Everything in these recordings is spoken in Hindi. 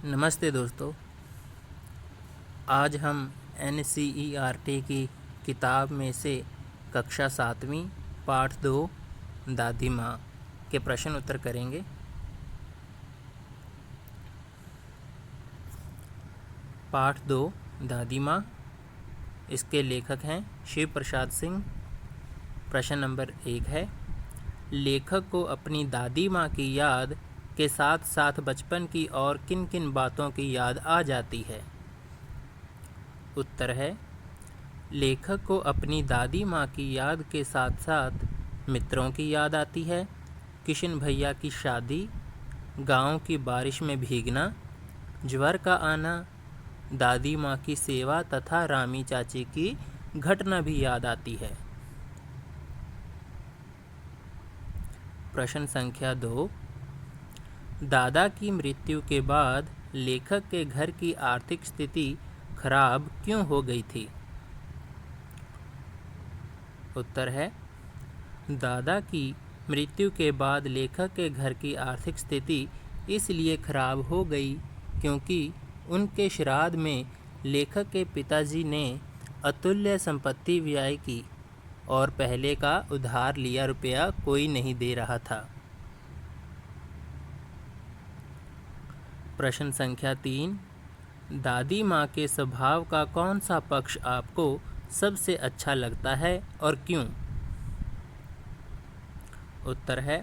नमस्ते दोस्तों। आज हम NCERT की किताब में से कक्षा 7वीं पाठ 2 दादी माँ के प्रश्न उत्तर करेंगे। पाठ 2 दादी माँ, इसके लेखक हैं शिव प्रसाद सिंह। प्रश्न नंबर 1 है, लेखक को अपनी दादी माँ की याद के साथ साथ बचपन की और किन किन बातों की याद आ जाती है। उत्तर है, लेखक को अपनी दादी माँ की याद के साथ साथ मित्रों की याद आती है, किशन भैया की शादी, गांव की बारिश में भीगना, ज्वर का आना, दादी माँ की सेवा तथा रामी चाची की घटना भी याद आती है। प्रश्न संख्या 2, दादा की मृत्यु के बाद लेखक के घर की आर्थिक स्थिति खराब क्यों हो गई थी। उत्तर है, दादा की मृत्यु के बाद लेखक के घर की आर्थिक स्थिति इसलिए खराब हो गई क्योंकि उनके श्राद्ध में लेखक के पिताजी ने अतुल्य संपत्ति व्यय की और पहले का उधार लिया रुपया कोई नहीं दे रहा था। प्रश्न संख्या 3, दादी माँ के स्वभाव का कौन सा पक्ष आपको सबसे अच्छा लगता है और क्यों। उत्तर है,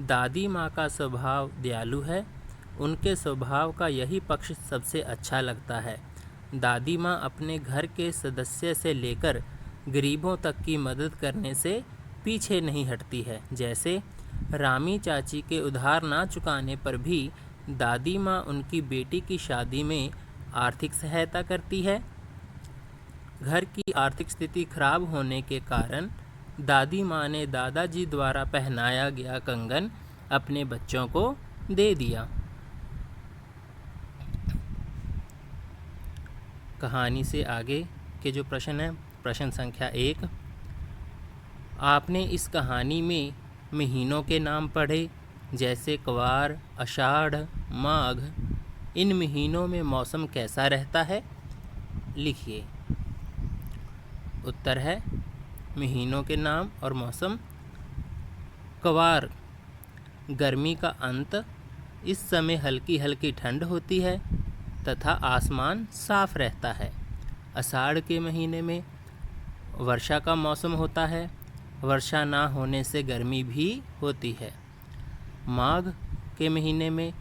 दादी माँ का स्वभाव दयालु है। उनके स्वभाव का यही पक्ष सबसे अच्छा लगता है। दादी माँ अपने घर के सदस्य से लेकर गरीबों तक की मदद करने से पीछे नहीं हटती है। जैसे रामी चाची के उधार ना चुकाने पर भी दादी माँ उनकी बेटी की शादी में आर्थिक सहायता करती है। घर की आर्थिक स्थिति खराब होने के कारण दादी माँ ने दादाजी द्वारा पहनाया गया कंगन अपने बच्चों को दे दिया। कहानी से आगे के जो प्रश्न है, प्रश्न संख्या 1, आपने इस कहानी में महीनों के नाम पढ़े, जैसे क्वार, आषाढ़, माघ। इन महीनों में मौसम कैसा रहता है, लिखिए। उत्तर है, महीनों के नाम और मौसम। क्वार, गर्मी का अंत, इस समय हल्की हल्की ठंड होती है तथा आसमान साफ रहता है। आषाढ़ के महीने में वर्षा का मौसम होता है, वर्षा ना होने से गर्मी भी होती है। माघ के महीने में,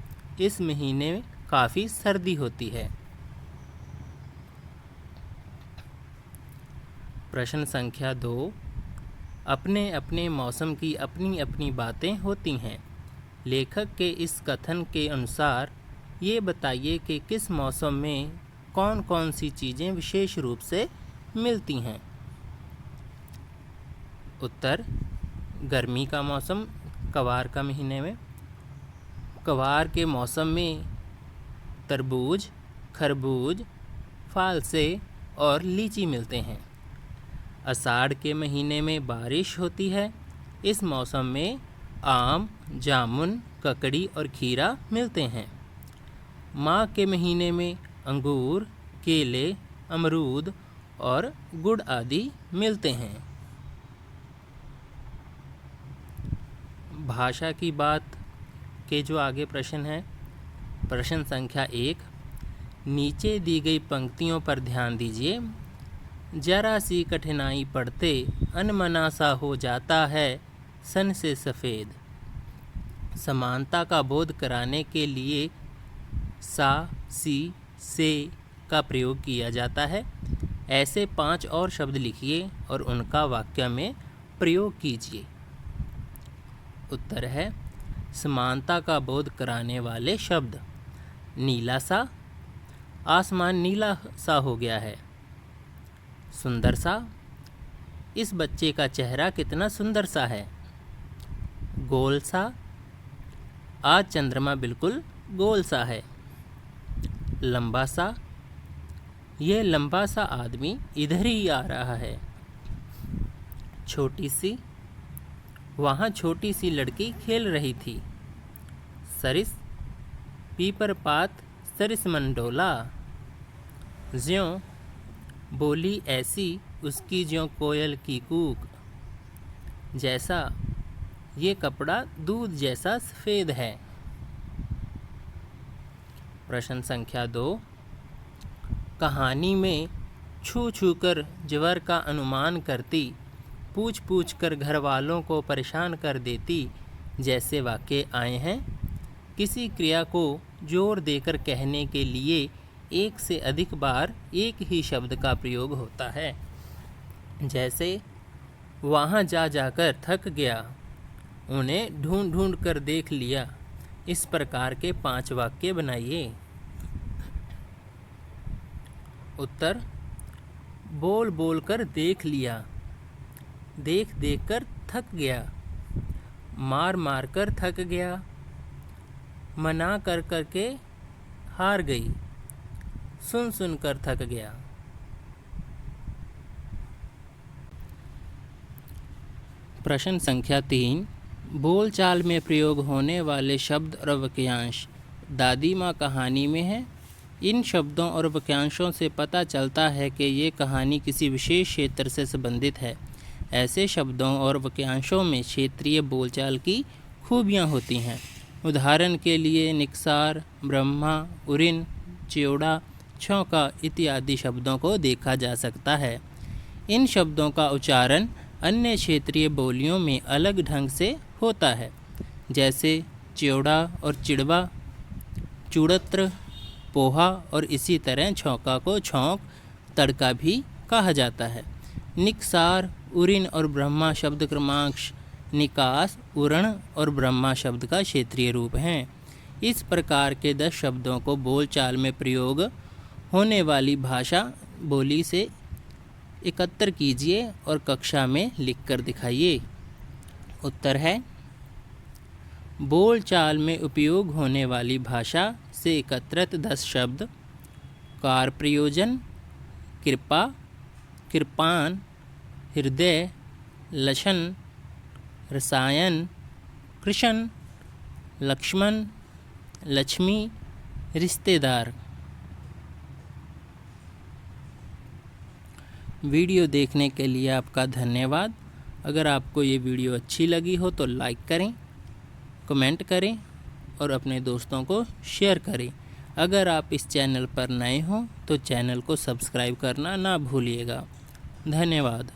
इस महीने में काफ़ी सर्दी होती है। प्रश्न संख्या 2, अपने अपने मौसम की अपनी अपनी बातें होती हैं। लेखक के इस कथन के अनुसार ये बताइए कि किस मौसम में कौन कौन सी चीज़ें विशेष रूप से मिलती हैं। उत्तर, गर्मी का मौसम, क्वार का महीने में। क्वार के मौसम में तरबूज, खरबूज, फालसे और लीची मिलते हैं। आषाढ़ के महीने में बारिश होती है। इस मौसम में आम, जामुन, ककड़ी और खीरा मिलते हैं। माघ के महीने में अंगूर, केले, अमरूद और गुड़ आदि मिलते हैं। भाषा की बात के जो आगे प्रश्न है, प्रश्न संख्या 1, नीचे दी गई पंक्तियों पर ध्यान दीजिए। जरा सी कठिनाई पड़ते अनमना सा हो जाता है सन से सफ़ेद। समानता का बोध कराने के लिए सा, सी, से का प्रयोग किया जाता है। ऐसे 5 और शब्द लिखिए और उनका वाक्य में प्रयोग कीजिए। उत्तर है, समानता का बोध कराने वाले शब्द। नीला सा, आसमान नीला सा हो गया है। सुंदर सा, इस बच्चे का चेहरा कितना सुंदर सा है। गोल सा, आज चंद्रमा बिल्कुल गोल सा है। लंबा सा, यह लंबा सा आदमी इधर ही आ रहा है। छोटी सी, वहाँ छोटी सी लड़की खेल रही थी। सरिस, पीपर पात सरिस मन डोला, ज्यों बोली ऐसी उसकी ज्यों कोयल की कूक, जैसा ये कपड़ा दूध जैसा सफ़ेद है। प्रश्न संख्या 2, कहानी में छू छू कर ज्वर का अनुमान करती, पूछ पूछ कर घर वालों को परेशान कर देती जैसे वाक्य आए हैं। किसी क्रिया को जोर देकर कहने के लिए एक से अधिक बार एक ही शब्द का प्रयोग होता है। जैसे वहाँ जा जाकर थक गया, उन्हें ढूंढ ढूंढ कर देख लिया। इस प्रकार के 5 वाक्य बनाइए। उत्तर: बोल बोल कर देख लिया, देख देख कर थक गया, मार मार कर थक गया, मना कर कर के हार गई, सुन सुन कर थक गया। प्रश्न संख्या 3, बोलचाल में प्रयोग होने वाले शब्द और वाक्यांश दादी माँ कहानी में है। इन शब्दों और वाक्यांशों से पता चलता है कि ये कहानी किसी विशेष क्षेत्र से संबंधित है। ऐसे शब्दों और वाक्यांशों में क्षेत्रीय बोलचाल की खूबियाँ होती हैं। उदाहरण के लिए निकसार, ब्रह्मा, उरिन, च्योड़ा, छौंका इत्यादि शब्दों को देखा जा सकता है। इन शब्दों का उच्चारण अन्य क्षेत्रीय बोलियों में अलग ढंग से होता है, जैसे च्योड़ा और चिड़वा, चूड़त्र, पोहा और इसी तरह छौंका को छौंक, तड़का भी कहा जाता है। निकसार, उरिन और ब्रह्मा शब्द क्रमांश निकास, उरण और ब्रह्मा शब्द का क्षेत्रीय रूप हैं। इस प्रकार के 10 शब्दों को बोलचाल में प्रयोग होने वाली भाषा बोली से एकत्र कीजिए और कक्षा में लिखकर दिखाइए। उत्तर है: बोलचाल में उपयोग होने वाली भाषा से एकत्रित 10 शब्द: कार प्रयोजन, कृपा, कृपान, हृदय, लक्षण, रसायन, कृष्ण, लक्ष्मण, लक्ष्मी, रिश्तेदार। वीडियो देखने के लिए आपका धन्यवाद। अगर आपको ये वीडियो अच्छी लगी हो तो लाइक करें, कमेंट करें और अपने दोस्तों को शेयर करें। अगर आप इस चैनल पर नए हों तो चैनल को सब्सक्राइब करना ना भूलिएगा। धन्यवाद।